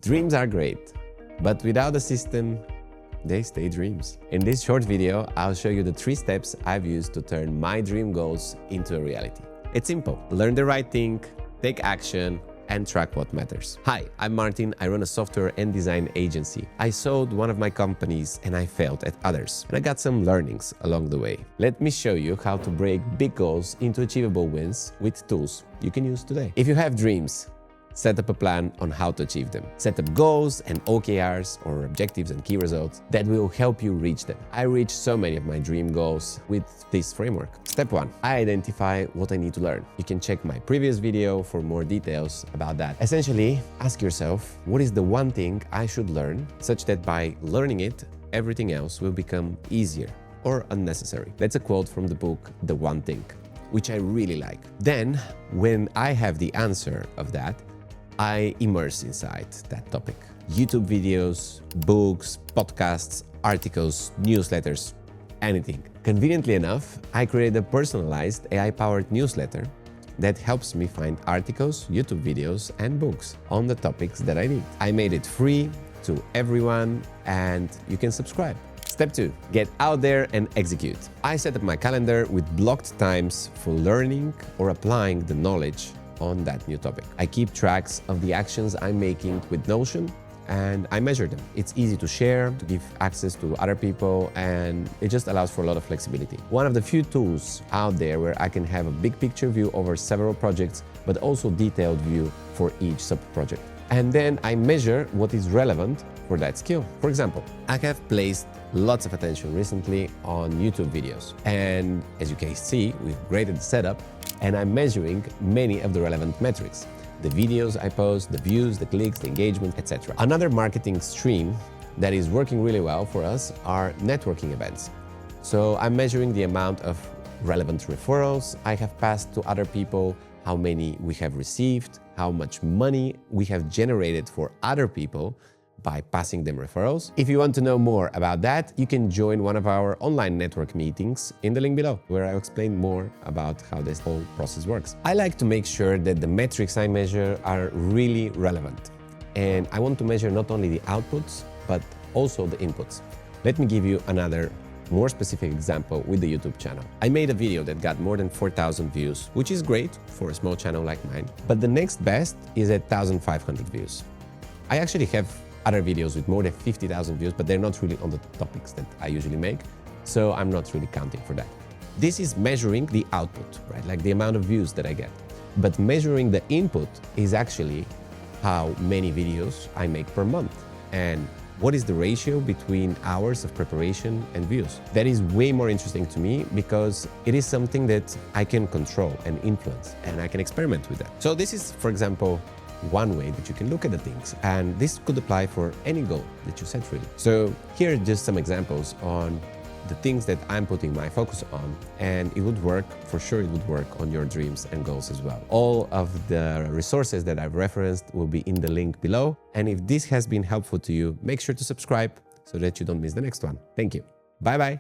Dreams are great, but without a system, they stay dreams. In this short video, I'll show you the 3 steps I've used to turn my dream goals into a reality. It's simple. Learn the right thing, take action, and track what matters. Hi, I'm Martin. I run a software and design agency. I sold one of my companies and I failed at others. And I got some learnings along the way. Let me show you how to break big goals into achievable wins with tools you can use today. If you have dreams, set up a plan on how to achieve them. Set up goals and OKRs, or objectives and key results, that will help you reach them. I reached so many of my dream goals with this framework. Step 1. I identify what I need to learn. You can check my previous video for more details about that. Essentially, ask yourself, what is the one thing I should learn, such that by learning it, everything else will become easier or unnecessary. That's a quote from the book, The One Thing, which I really like. Then, when I have the answer of that, I immerse inside that topic. YouTube videos, books, podcasts, articles, newsletters, anything. Conveniently enough, I created a personalized AI-powered newsletter that helps me find articles, YouTube videos, and books on the topics that I need. I made it free to everyone, and you can subscribe. Step 2. Get out there and execute. I set up my calendar with blocked times for learning or applying the knowledge on that new topic. I keep tracks of the actions I'm making with Notion, and I measure them. It's easy to share, to give access to other people, and it just allows for a lot of flexibility. One of the few tools out there where I can have a big picture view over several projects, but also detailed view for each sub-project. And then I measure what is relevant for that skill. For example, I have placed lots of attention recently on YouTube videos. And as you can see, we've graded the setup, and I'm measuring many of the relevant metrics. The videos I post, the views, the clicks, the engagement, etc. Another marketing stream that is working really well for us are networking events. So I'm measuring the amount of relevant referrals I have passed to other people, how many we have received, how much money we have generated for other people by passing them referrals. If you want to know more about that, you can join one of our online network meetings in the link below, where I explain more about how this whole process works. I like to make sure that the metrics I measure are really relevant. And I want to measure not only the outputs, but also the inputs. Let me give you another more specific example with the YouTube channel. I made a video that got more than 4,000 views, which is great for a small channel like mine. But the next best is at 1,500 views. I actually have other videos with more than 50,000 views, but they're not really on the topics that I usually make, so I'm not really counting for that. This is measuring the output, right? Like the amount of views that I get. But measuring the input is actually how many videos I make per month, and what is the ratio between hours of preparation and views. That is way more interesting to me because it is something that I can control and influence, and I can experiment with that. So this is, for example, one way that you can look at the things, and this could apply for any goal that you set really. So here are just some examples on the things that I'm putting my focus on, and it would work, for sure it would work on your dreams and goals as well. All of the resources that I've referenced will be in the link below, and if this has been helpful to you, make sure to subscribe so that you don't miss the next one. Thank you. Bye bye.